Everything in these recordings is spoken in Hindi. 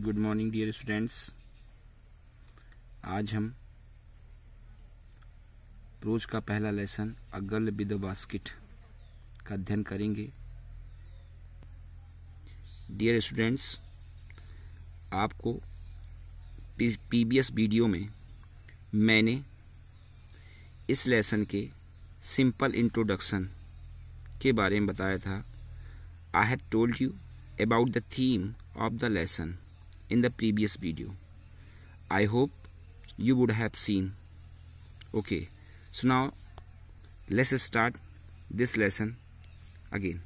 Good morning dear students. आज हम रोज का पहला lesson a girl with a basket का अध्ययन करेंगे। डियर स्टूडेंट्स, आपको प्रीवियस वीडियो में मैंने इस लेसन के सिंपल इंट्रोडक्शन के बारे में बताया था। I had told you about the theme of the lesson in the previous video. I hope you would have seen. Okay, so now let's start this lesson again.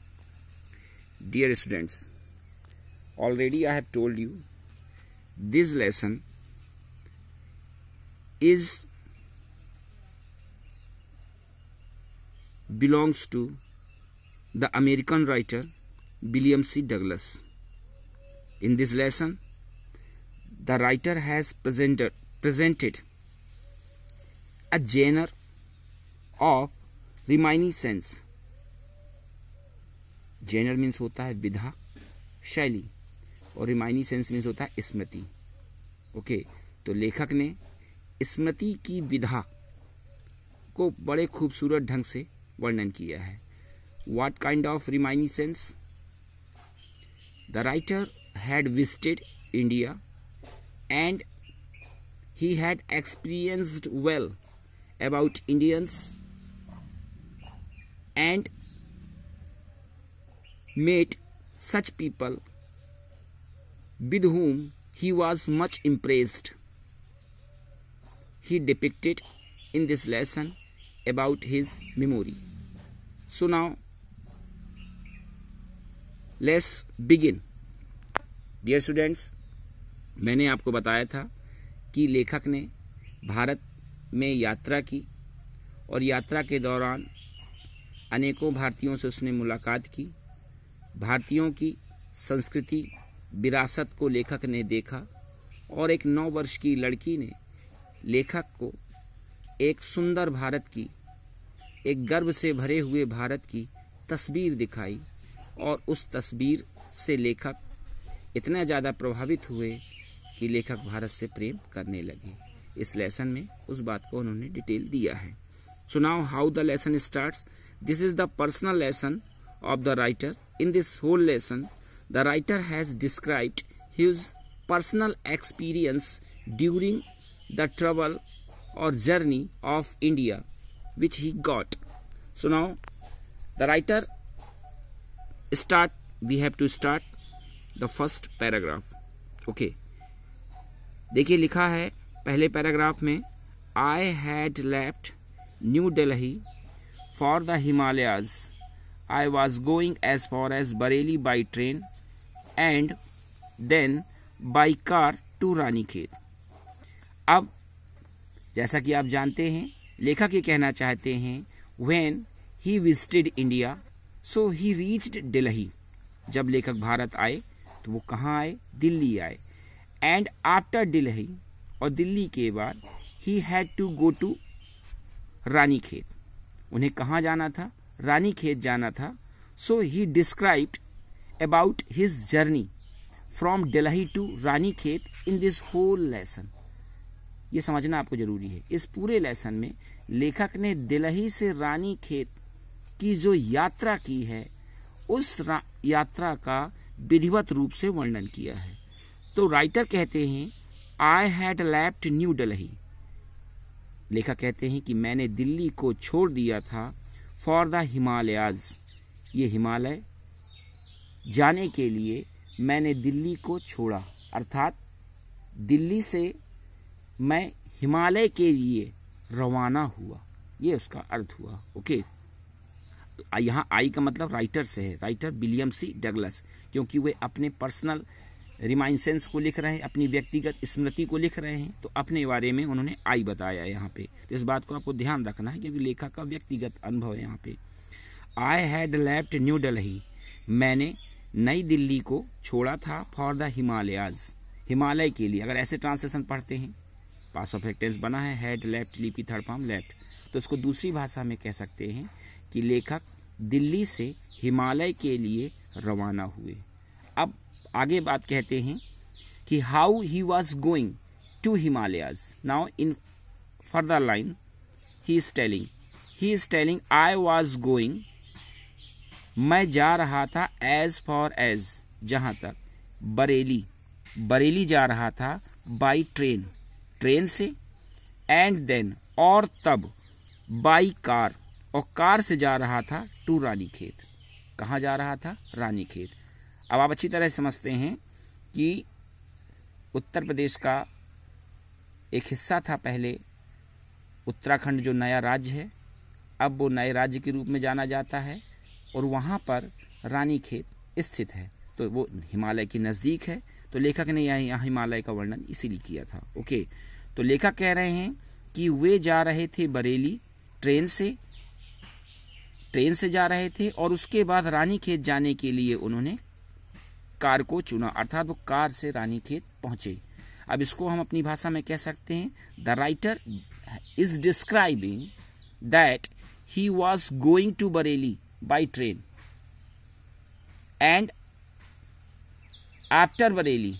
Dear students, already I have told you this lesson belongs to the American writer William C. Douglas. In this lesson, the writer has presented a genre of reminiscence. Genre means होता है विधा, शैली, और reminiscence means होता है स्मृति। ओके, तो लेखक ने स्मृति की विधा को बड़े खूबसूरत ढंग से वर्णन किया है। What kind of reminiscence? The writer had visited India and he had experienced well about Indians and met such people with whom he was much impressed. He depicted in this lesson about his memory. So now let's begin. Dear students, मैंने आपको बताया था कि लेखक ने भारत में यात्रा की और यात्रा के दौरान अनेकों भारतीयों से उसने मुलाकात की। भारतीयों की संस्कृति विरासत को लेखक ने देखा और एक 9 वर्ष की लड़की ने लेखक को एक सुंदर भारत की, एक गर्व से भरे हुए भारत की तस्वीर दिखाई और उस तस्वीर से लेखक इतना ज़्यादा प्रभावित हुए कि लेखक भारत से प्रेम करने लगे। इस लेसन में उस बात को उन्होंने डिटेल दिया है। So now how the lesson starts. This is the personal lesson of the writer. In this whole lesson the writer has described his personal experience during the travel और journey of India which he got. So now the writer we have to start the first paragraph. Okay, देखिए लिखा है पहले पैराग्राफ में, I had left New Delhi for the Himalayas. I was going as far as Bareilly by train and then by car to Ranikhet. अब जैसा कि आप जानते हैं, लेखक ये कहना चाहते हैं when he visited India, so he reached Delhi. जब लेखक भारत आए तो वो कहाँ आए? दिल्ली आए। एंड आफ्टर दिल्ली, और दिल्ली के बाद ही had to go to Ranikhet. उन्हें कहाँ जाना था? रानीखेत जाना था। So he described about his journey from Delhi to Ranikhet in this whole lesson. ये समझना आपको जरूरी है। इस पूरे लेसन में लेखक ने दिल्ली से रानीखेत की जो यात्रा की है उस यात्रा का विधिवत रूप से वर्णन किया है। तो राइटर कहते हैं I had left new Delhi. लेखक कहते हैं कि मैंने दिल्ली को छोड़ दिया था फॉर द हिमालयाज। ये हिमालय जाने के लिए मैंने दिल्ली को छोड़ा, अर्थात दिल्ली से मैं हिमालय के लिए रवाना हुआ। ये उसका अर्थ हुआ। ओके, यहाँ आई का मतलब राइटर से है, राइटर विलियम सी डगलस, क्योंकि वे अपने पर्सनल रिमाइंसेंस को लिख रहे हैं, अपनी व्यक्तिगत स्मृति को लिख रहे हैं, तो अपने बारे में उन्होंने आई बताया यहाँ पे। तो इस बात को आपको ध्यान रखना है क्योंकि लेखक का व्यक्तिगत अनुभव है यहाँ पे। I had left new Delhi, मैंने नई दिल्ली को छोड़ा था फॉर द हिमालयाज, हिमालय के लिए। अगर ऐसे ट्रांसलेशन पढ़ते हैं, पास्ट परफेक्ट टेंस बना है, हैड लेफ्ट, लीव की थर्ड फॉर्म लेफ्ट, तो इसको दूसरी भाषा में कह सकते हैं कि लेखक दिल्ली से हिमालय के लिए रवाना हुए। अब आगे बात कहते हैं कि how he was going to Himalayas. Now in further line he is telling I was going, मैं जा रहा था, एज फॉर एज, जहां तक, बरेली जा रहा था, बाई ट्रेन से, एंड देन, और तब, बाई कार, और कार से जा रहा था, टू रानीखेत. कहाँ जा रहा था? रानीखेत. अब आप अच्छी तरह समझते हैं कि उत्तर प्रदेश का एक हिस्सा था पहले उत्तराखंड, जो नया राज्य है, अब वो नए राज्य के रूप में जाना जाता है, और वहाँ पर रानीखेत स्थित है. तो वो हिमालय के नज़दीक है. तो लेखक ने यहाँ हिमालय का वर्णन इसीलिए किया था. ओके, तो लेखक कह रहे हैं कि वे जा रहे थे बरेली ट्रेन से जा रहे थे, और उसके बाद रानीखेत जाने के लिए उन्होंने कार को चुना, अर्थात वो कार से रानीखेत पहुंचे. अब इसको हम अपनी भाषा में कह सकते हैं, the writer is describing that he was going to Bareilly by train, and after Bareilly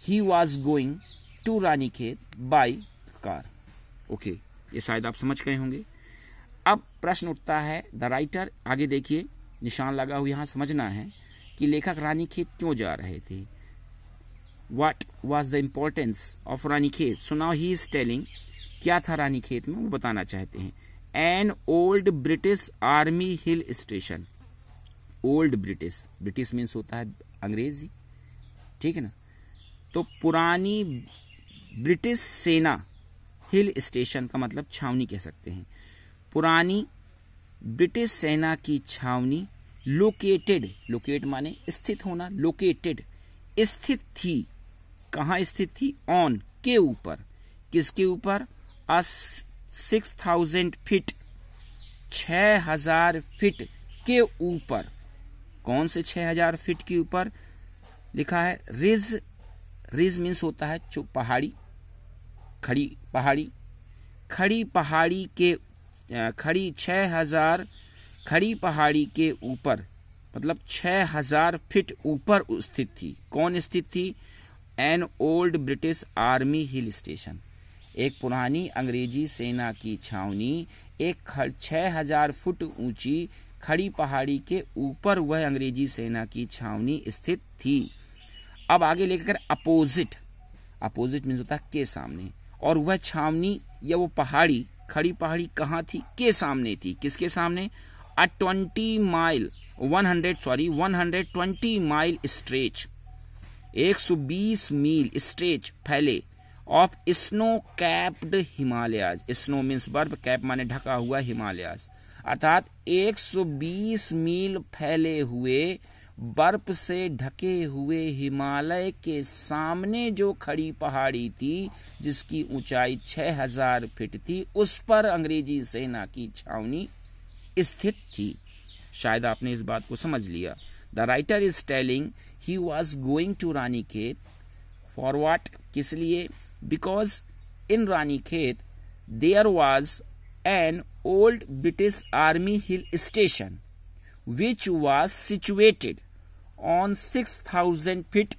he was going to Ranikhet by car. Okay, ये शायद आप समझ गए होंगे. अब प्रश्न उठता है, द राइटर, आगे देखिए निशान लगा हुआ, यहां समझना है कि लेखक रानीखेत क्यों जा रहे थे. What was the importance of Ranikhet? So now he is telling, क्या था रानीखेत में, वो बताना चाहते हैं. An old British Army hill station. Old British means होता है अंग्रेजी, ठीक है ना. तो पुरानी ब्रिटिश सेना, हिल स्टेशन का मतलब छावनी कह सकते हैं. पुरानी ब्रिटिश सेना की छावनी, लोकेट माने स्थित होना, लोकेटेड, स्थित थी. कहाँ स्थित थी? ऑन, के ऊपर. किसके ऊपर? 6,000 फीट, 6,000 फीट के ऊपर. कौन से 6,000 फीट के ऊपर? लिखा है रिज मीन्स होता है पहाड़ी, खड़ी पहाड़ी. खड़ी 6,000 खड़ी पहाड़ी के ऊपर, मतलब 6,000 फीट ऊपर स्थित थी. कौन स्थित थी? N old British army hill station. एक पुरानी अंग्रेजी सेना की छावनी एक 6,000 फुट ऊंची खड़ी पहाड़ी के ऊपर वह अंग्रेजी सेना की छावनी स्थित थी. अब आगे लेकर अपोजिट मीन्स होता है के सामने. और वह छावनी या वो पहाड़ी, खड़ी पहाड़ी कहाँ थी? के सामने थी. किसके सामने? 120 माइल स्ट्रेच, 120 मील स्ट्रेच फैले, of snow capped Himalayas. Snow means बर्फ, कैप माने ढका हुआ, हिमालयाज अर्थात 120 मील फैले हुए बर्फ से ढके हुए हिमालय के सामने जो खड़ी पहाड़ी थी, जिसकी ऊंचाई 6,000 फीट थी, उस पर अंग्रेजी सेना की छावनी स्थित थी. शायद आपने इस बात को समझ लिया. The writer is telling he was going to Ranikhet. For what? किस लिए? Because in Ranikhet there was an old British army hill station which was situated on 6,000 feet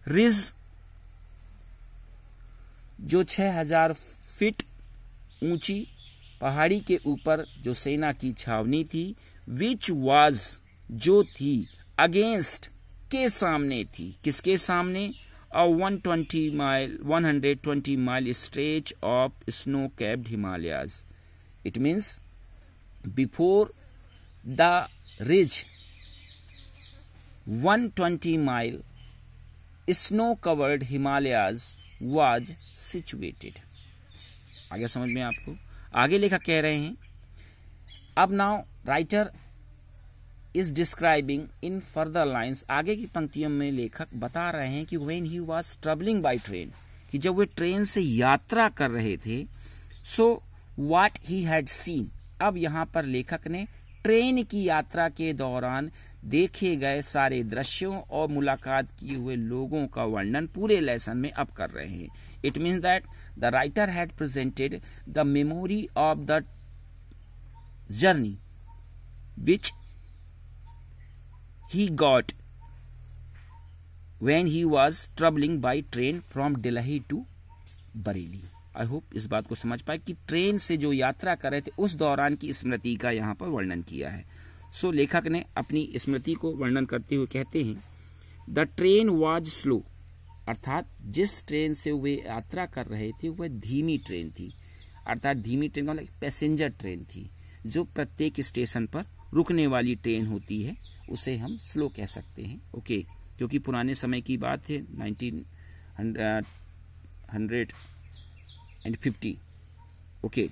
ridge, जो 6,000 फीट ऊंची पहाड़ी के ऊपर जो सेना की छावनी थी, which was, जो थी, against, के सामने थी. किसके सामने? A 120 mile stretch of snow-capped Himalayas. It means before the ridge 120 mile snow-covered Himalayas was situated. आगे समझ में आपको? आगे लेखक कह रहे हैं, अब now writer is describing in further lines. आगे की पंक्तियों में लेखक बता रहे हैं कि when he was travelling by train, कि जब वे ट्रेन से यात्रा कर रहे थे, so what he had seen. अब यहां पर लेखक ने ट्रेन की यात्रा के दौरान देखे गए सारे दृश्यों और मुलाकात किए हुए लोगों का वर्णन पूरे लेसन में अब कर रहे हैं. It means that the writer had presented the memory of the journey which he got when he was traveling by train from Delhi to Bareilly. I hope इस बात को समझ पाए कि ट्रेन से जो यात्रा कर रहे थे उस दौरान की स्मृति का यहाँ पर वर्णन किया है। सो लेखक ने अपनी स्मृति को वर्णन करते हुए कहते हैं द ट्रेन वाज स्लो, अर्थात जिस ट्रेन से वे यात्रा कर रहे थे वह धीमी ट्रेन थी। अर्थात धीमी ट्रेन मतलब पैसेंजर ट्रेन थी, जो प्रत्येक स्टेशन पर रुकने वाली ट्रेन होती है उसे हम स्लो कह सकते हैं। ओके, क्योंकि पुराने समय की बात है 1950। Okay,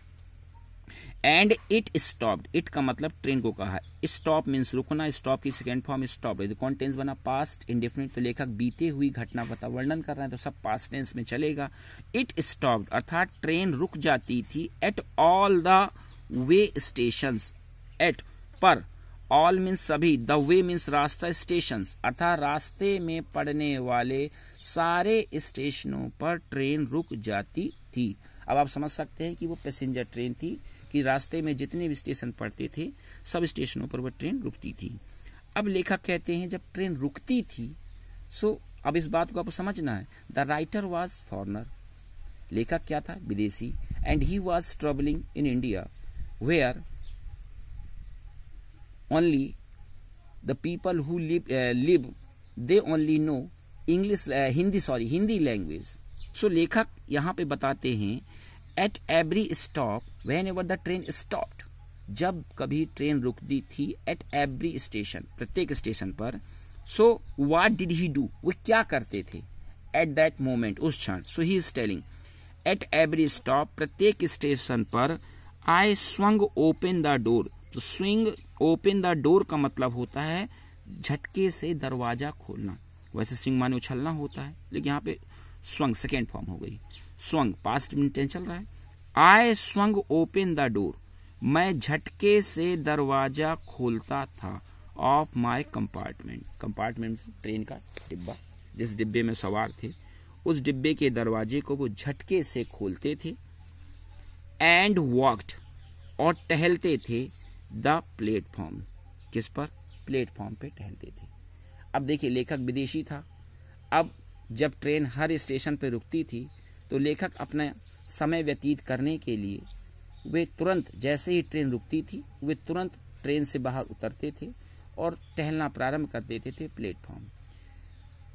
and it stopped, it का मतलब ट्रेन को कहा, स्टॉप मीन्स रुकना, स्टॉप की सेकेंड फॉर्म स्टॉप है। कौन टेंस बना, पास्ट इंडेफिनिट, तो लेखक बीते हुई घटना का वर्णन कर रहे हैं तो सब पास्ट टेंस में चलेगा। इट स्टॉप्ड अर्थात ट्रेन रुक जाती थी at all the way stations, at पर, ऑल मीन्स सभी, द वे मीन्स रास्ता, स्टेशंस अर्थात रास्ते में पड़ने वाले सारे स्टेशनों पर ट्रेन रुक जाती थी। अब आप समझ सकते हैं कि वो पैसेंजर ट्रेन थी कि रास्ते में जितने भी स्टेशन पड़ते थे सब स्टेशनों पर वह ट्रेन रुकती थी। अब लेखक कहते हैं जब ट्रेन रुकती थी, सो अब इस बात को आपको समझना है, द राइटर वाज फॉरेनर, लेखक क्या था, विदेशी, and he was travelling in India where only the people who live they only know English Hindi language। So लेखक यहाँ पे बताते हैं at every stop whenever the train stopped, जब कभी ट्रेन रुकती थी at every station, प्रत्येक स्टेशन पर, so what did he do, वो क्या करते थे at that moment, उस क्षण। So he is telling at every stop, प्रत्येक स्टेशन पर I swung open the door, तो स्विंग ओपन द डोर का मतलब होता है झटके से दरवाजा खोलना, वैसे स्विंग माने उछलना होता है, लेकिन यहाँ पे स्वंग सेकेंड फॉर्म हो गई। स्वंग पास्ट में टेंस चल रहा है। आई स्वंग ओपन द डोर, मैं झटके से दरवाजा खोलता था, of my compartment, compartment train का डिब्बा, जिस डिब्बे में सवार थे उस डिब्बे के दरवाजे को वो झटके से खोलते थे। एंड वॉक्ड, और टहलते थे, द प्लेटफॉर्म, किस पर, प्लेटफॉर्म पे टहलते थे। अब देखिए लेखक विदेशी था, अब जब ट्रेन हर स्टेशन पे रुकती थी तो लेखक अपना समय व्यतीत करने के लिए वे तुरंत, जैसे ही ट्रेन रुकती थी वे तुरंत ट्रेन से बाहर उतरते थे और टहलना प्रारंभ कर देते थे platform.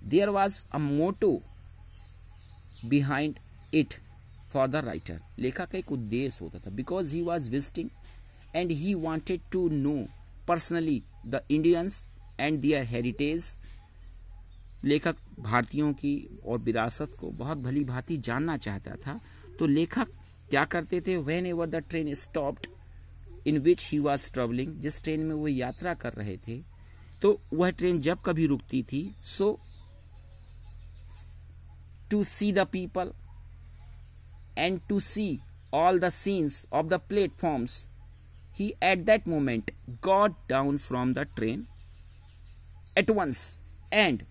There was a motto behind it for the writer, लेखक का एक उद्देश्य होता था, because he was visiting and he wanted to know personally the Indians and their heritage। लेखक भारतीयों की और विरासत को बहुत भली भांति जानना चाहता था, तो लेखक क्या करते थे, whenever the train stopped in which he was traveling, जिस ट्रेन में वो यात्रा कर रहे थे, तो वह ट्रेन जब कभी रुकती थी, so to see the people and to see all the scenes of the platforms, he at that moment got down from the train at once and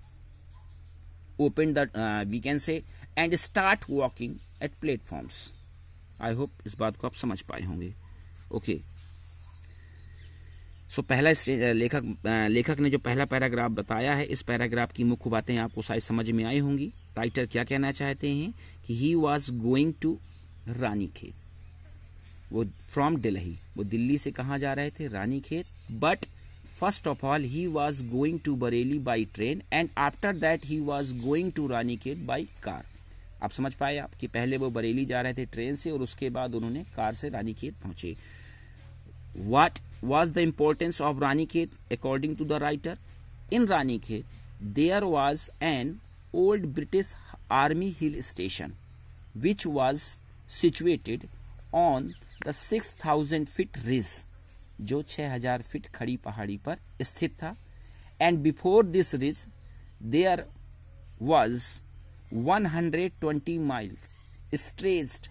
opened the we can say and start walking at platforms। I hope इस बात को आप समझ पाए होंगे। ओके, सो पहला लेखक ने जो पहला पैराग्राफ बताया है, इस पैराग्राफ की मुख्य बातें आपको शायद समझ में आई होंगी। राइटर क्या कहना चाहते हैं कि he was going to Ranikhet, वो फ्रॉम दिल्ली, वो दिल्ली से कहाँ जा रहे थे, Ranikhet. But first of all he was going to Bareilly by train and after that he was going to Ranikhet by car. आप समझ पाए आप कि पहले वो बरेली जा रहे थे ट्रेन से और उसके बाद उन्होंने कार से रानीखेत पहुंचे। What was the importance of Ranikhet according to the writer? In Ranikhet, there was an old British Army hill station which was situated on the 6,000 feet ridge, जो 6,000 फीट खड़ी पहाड़ी पर स्थित था। And before this ridge, there was 120 miles stretched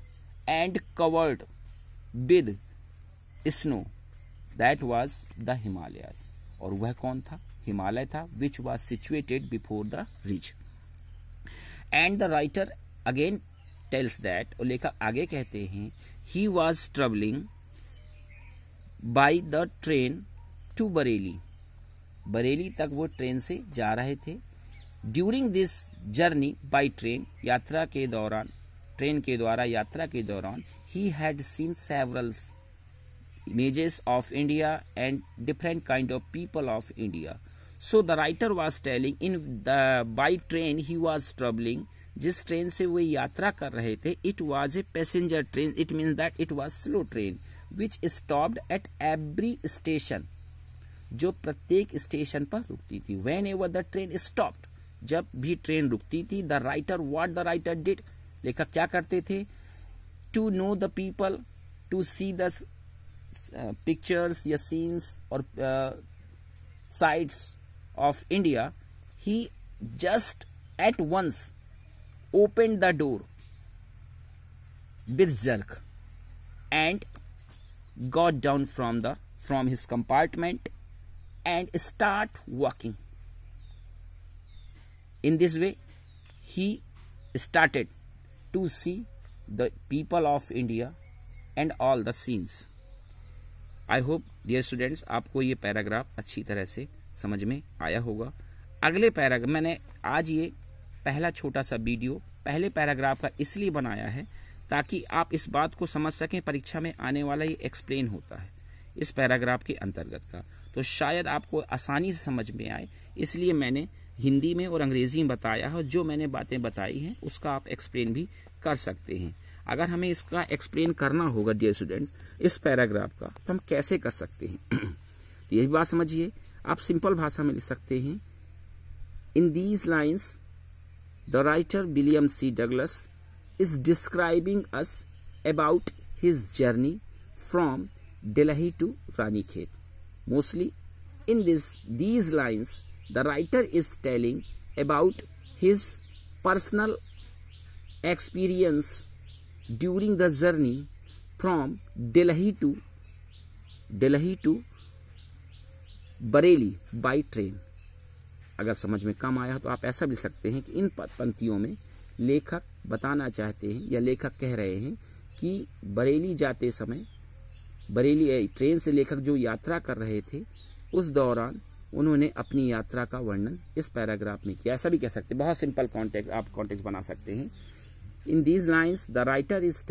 and covered with snow, that was the Himalayas। और वह कौन था, हिमालय था, which was situated before the ridge। And the writer again tells that, और लेखक आगे कहते हैं, he was traveling by the train to Bareilly, Bareilly तक वो ट्रेन से जा रहे थे। During this journey by train, यात्रा के दौरान, ट्रेन के द्वारा यात्रा के दौरान, he had seen several images of India and different kind of people of India. So the writer was telling in the by train he was traveling, जिस ट्रेन से वो यात्रा कर रहे थे, it was a passenger train, it means that it was slow train which stopped at every station, जो प्रत्येक स्टेशन पर रुकती थी. Whenever the train stopped, जब भी ट्रेन रुकती थी, the writer, what the writer did, लेखक क्या करते थे, to know the people, to see the pictures या scenes or sights of India, he just at once opened the door with jerk and got down from his compartment and start walking. In this way he started to see the people of India and all the scenes. I hope dear students आपको ये पैराग्राफ अच्छी तरह से समझ में आया होगा. अगले पैराग्राफ, मैंने आज ये पहला छोटा सा वीडियो पहले पैराग्राफ का इसलिए बनाया है ताकि आप इस बात को समझ सकें, परीक्षा में आने वाला ये एक्सप्लेन होता है इस पैराग्राफ के अंतर्गत का, तो शायद आपको आसानी से समझ में आए, इसलिए मैंने हिंदी में और अंग्रेजी में बताया है. जो मैंने बातें बताई हैं उसका आप एक्सप्लेन भी कर सकते हैं. अगर हमें इसका एक्सप्लेन करना होगा डियर स्टूडेंट्स इस पैराग्राफ का, तो हम कैसे कर सकते हैं? तो यही बात समझिए, आप सिंपल भाषा में लिख सकते हैं. In these lines the writer William C Douglas is describing us about his journey from Delhi to Ranikhet. Mostly in these lines the writer is telling about his personal experience during the journey from Delhi to Bareilly by train. अगर समझ में कम आया तो आप ऐसा भी सकते हैं कि इन पंक्तियों में लेखक बताना चाहते हैं या लेखक कह रहे हैं कि बरेली जाते समय, बरेली ट्रेन से लेखक जो यात्रा कर रहे थे उस दौरान उन्होंने अपनी यात्रा का वर्णन इस पैराग्राफ में किया. ऐसा भी कह सकते हैं, बहुत सिंपल कॉन्टेक्स्ट आप कॉन्टेक्स्ट बना सकते हैं. In these lines, the writer is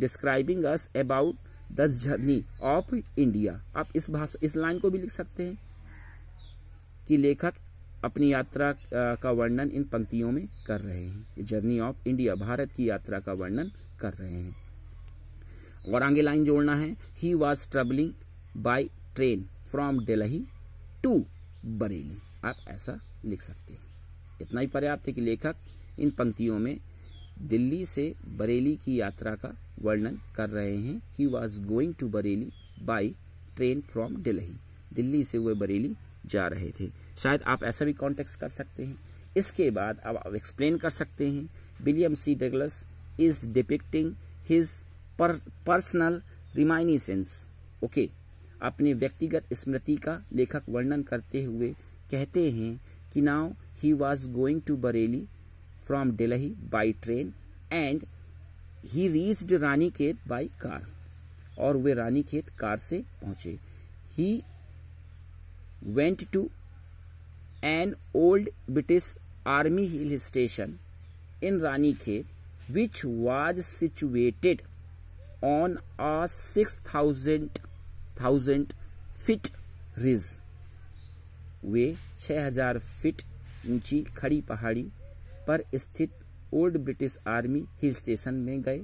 describing us about the journey of India. आप इस लाइन को भी लिख सकते हैं कि लेखक अपनी यात्रा का वर्णन इन पंक्तियों में कर रहे हैं. जर्नी ऑफ इंडिया, भारत की यात्रा का वर्णन कर रहे हैं. और आगे लाइन जोड़ना है, he was traveling by train from Delhi to Bareilly. आप ऐसा लिख सकते हैं. इतना ही पर्याप्त है कि लेखक इन पंक्तियों में दिल्ली से बरेली की यात्रा का वर्णन कर रहे हैं. He was going to Bareilly by train from Delhi. Delhi से वे बरेली जा रहे थे. शायद आप ऐसा भी कॉन्टेक्स्ट कर सकते हैं. इसके बाद अब आप एक्सप्लेन कर सकते हैं. William C Douglas is depicting his personal reminiscence. Okay, अपने व्यक्तिगत स्मृति का लेखक वर्णन करते हुए कहते हैं कि now he was going to Bareilly from Delhi by train and he reached Ranikhet by car. और वे रानीखेत कार से पहुंचे. He went to an old British Army hill station in Ranikhet which was situated on a 6,000 feet ridge. वे 6,000 फीट ऊंची खड़ी पहाड़ी पर स्थित old British army hill station में गए.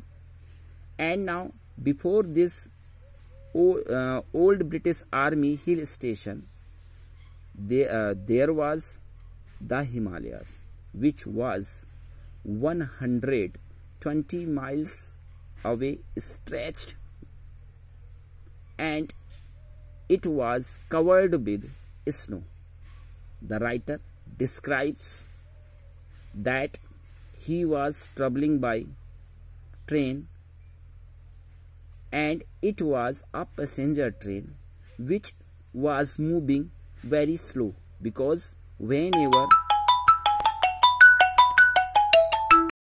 And now before this old British army hill station there was the Himalayas which was 120 miles away stretched and it was covered with snow. The writer describes that he was traveling by train and it was a passenger train which was moving very slow because whenever